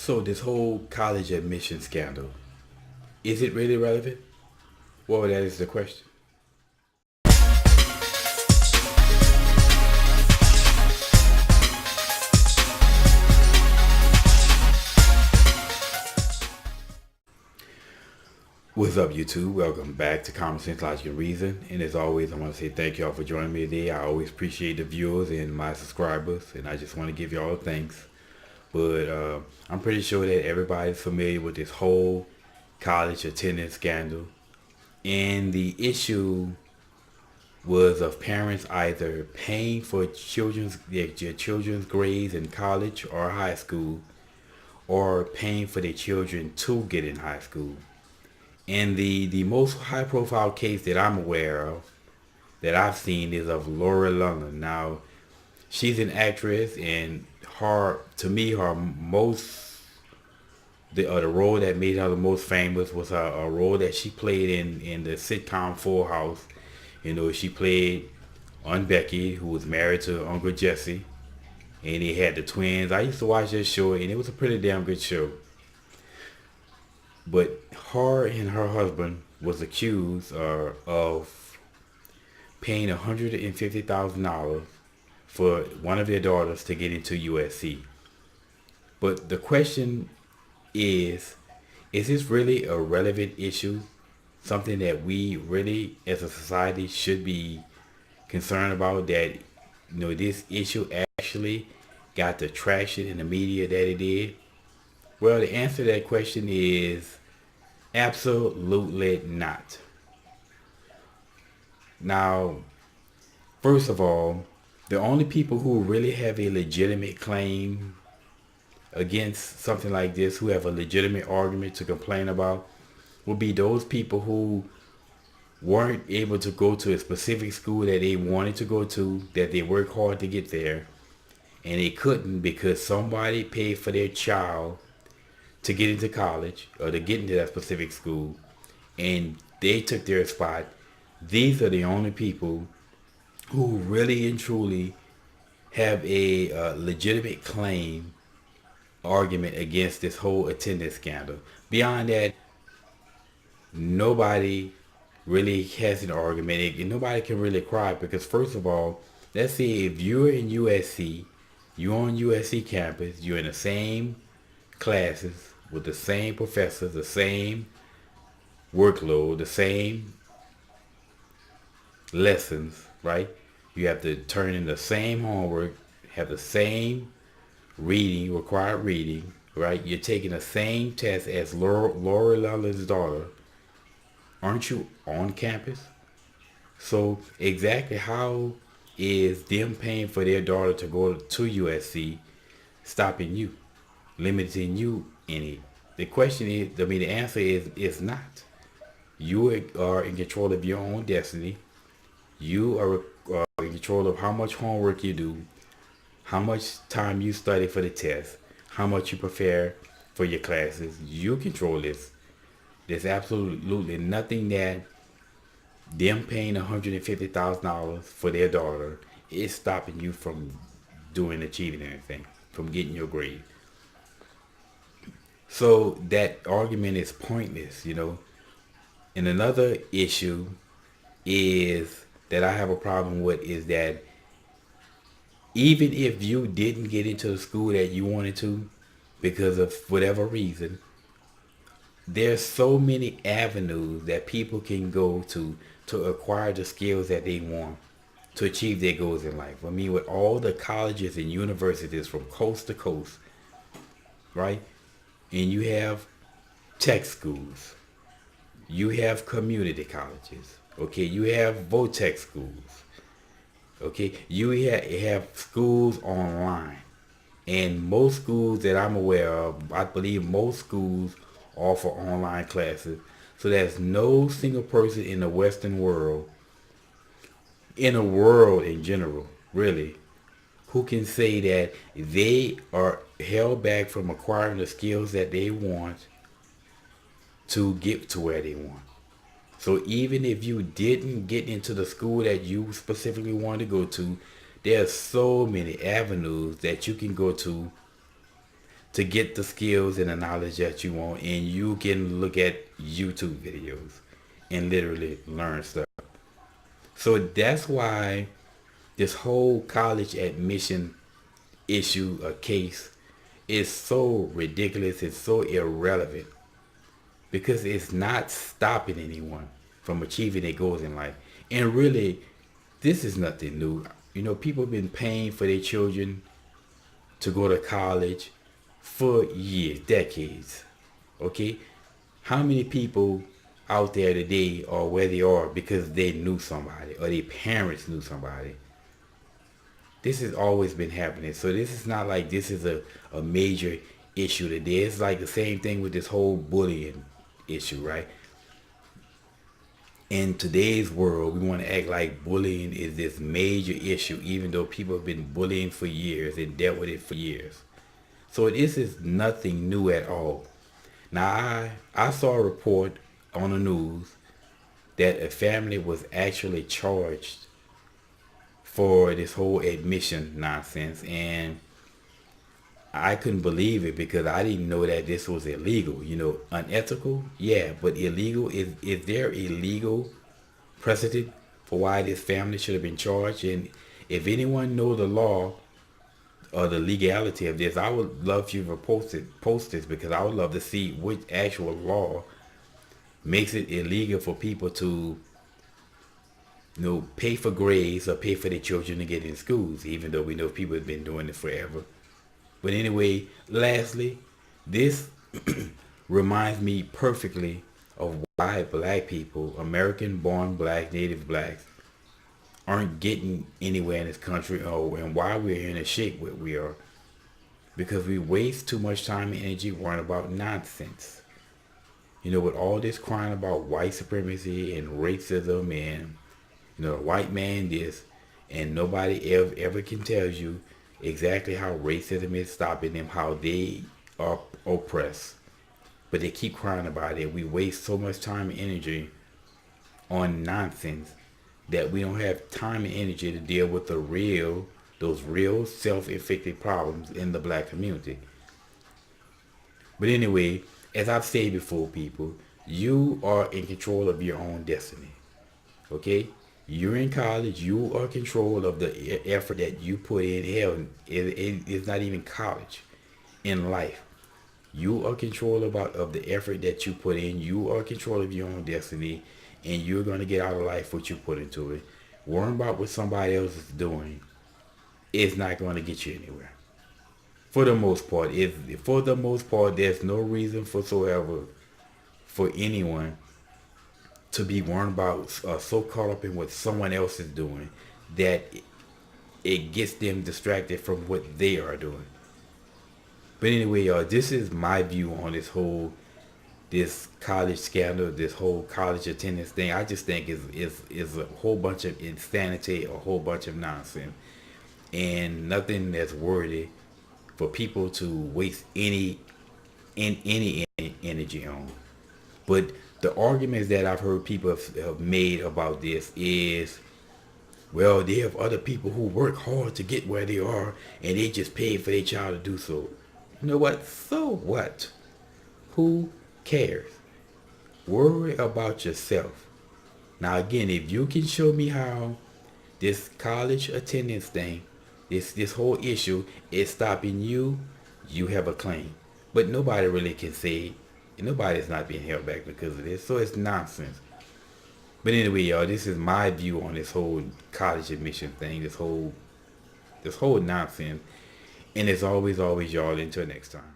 So this whole college admission scandal, is it really relevant? Well, that is the question. What's up, YouTube? Welcome back to Common Sense, Logic, and Reason. And as always, I want to say thank y'all for joining me today. I always appreciate the viewers and my subscribers, and I just want to give y'all thanks. But I'm pretty sure that everybody's familiar with this whole college attendance scandal. And the issue was of parents either paying for their children's grades in college or high school, or paying for their children to get in high school. And the most high profile case that I'm aware of, that I've seen, is of Laura London. Now, she's an actress, and her, to me, her most, the role that made her the most famous was a role that she played in the sitcom Full House. You know, she played Aunt Becky, who was married to Uncle Jesse, and he had the twins. I used to watch that show, and it was a pretty damn good show. But her and her husband was accused of paying $150,000 for one of their daughters to get into USC. But the question is this really a relevant issue? Something that we really, as a society, should be concerned about? That, this issue actually got the traction in the media that it did? Well, the answer to that question is absolutely not. Now, first of all, the only people who really have a legitimate claim against something like this, who have a legitimate argument to complain about, would be those people who weren't able to go to a specific school that they wanted to go to, that they worked hard to get there, and they couldn't because somebody paid for their child to get into college or to get into that specific school, and they took their spot. These are the only people who really and truly have a legitimate claim, argument against this whole attendance scandal. Beyond that, nobody really has an argument, and nobody can really cry, because first of all, let's say if you're in USC, you're on USC campus, you're in the same classes with the same professors, the same workload, the same lessons, right? You have to turn in the same homework, have the same required reading, right? You're taking the same test as Laura London's daughter. Aren't you on campus? So exactly how is them paying for their daughter to go to USC stopping you, limiting you in it? The question is, the answer is not. You are in control of your own destiny. You are in control of how much homework you do, how much time you study for the test, how much you prepare for your classes. You control this. There's absolutely nothing that them paying $150,000 for their daughter is stopping you from achieving anything, from getting your grade. So that argument is pointless. And another issue is that I have a problem with is that even if you didn't get into the school that you wanted to, because of whatever reason, there's so many avenues that people can go to acquire the skills that they want to achieve their goals in life. I mean, with all the colleges and universities from coast to coast, right? And you have tech schools, you have community colleges, okay? You have VOTEC schools, okay? You have schools online. And most schools that I'm aware of, I believe most schools offer online classes. So there's no single person in the Western world, in the world in general, really, who can say that they are held back from acquiring the skills that they want to get to where they want. So even if you didn't get into the school that you specifically wanted to go to, there's so many avenues that you can go to to get the skills and the knowledge that you want, and you can look at YouTube videos and literally learn stuff. So that's why this whole college admission issue or case is so ridiculous. It's so irrelevant because it's not stopping anyone from achieving their goals in life. And really, this is nothing new. You know, people have been paying for their children to go to college for years, decades. Okay? How many people out there today are where they are because they knew somebody or their parents knew somebody? This has always been happening. So this is not like this is a major issue today. It's like the same thing with this whole bullying issue, right? In today's world, we want to act like bullying is this major issue, even though people have been bullying for years and dealt with it for years. So this is nothing new at all. Now, I saw a report on the news that a family was actually charged for this whole admission nonsense, and I couldn't believe it because I didn't know that this was illegal. You know, unethical, yeah, but illegal. Is there a legal precedent for why this family should have been charged? And if anyone know the law or the legality of this, I would love you to post this because I would love to see which actual law makes it illegal for people to, you know, pay for grades or pay for their children to get in schools, even though we know people have been doing it forever. But anyway, lastly, this reminds me perfectly of why black people, American born black, native blacks, aren't getting anywhere in this country, and why we're in a shape where we are. Because we waste too much time and energy worrying about nonsense. You know, with all this crying about white supremacy and racism and, you know, white man this, and nobody ever can tell you exactly how racism is stopping them, how they are oppressed. But they keep crying about it. We waste so much time and energy on nonsense that we don't have time and energy to deal with those real self-inflicted problems in the black community. But anyway, as I've said before, people, you are in control of your own destiny. Okay? You're in college. You are in control of the effort that you put in. Hell, it's not even college. In life, you are in control of the effort that you put in. You are in control of your own destiny, and you're going to get out of life what you put into it. Worrying about what somebody else is doing is not going to get you anywhere. For the most part, there's no reason whatsoever for anyone to be worried about, so caught up in what someone else is doing, that it gets them distracted from what they are doing. But anyway, y'all, this is my view on this college scandal, this whole college attendance thing. I just think is a whole bunch of insanity, a whole bunch of nonsense, and nothing that's worthy for people to waste any energy on. But the arguments that I've heard people have made about this is, well, they have other people who work hard to get where they are, and they just paid for their child to do so. You know what? So what? Who cares? Worry about yourself. Now again, if you can show me how this college attendance thing, this whole issue is stopping you, you have a claim. But nobody really can say, nobody's not being held back because of this. So it's nonsense. But anyway, y'all, this is my view on this whole college admission thing, this whole nonsense. And as always, y'all, until next time.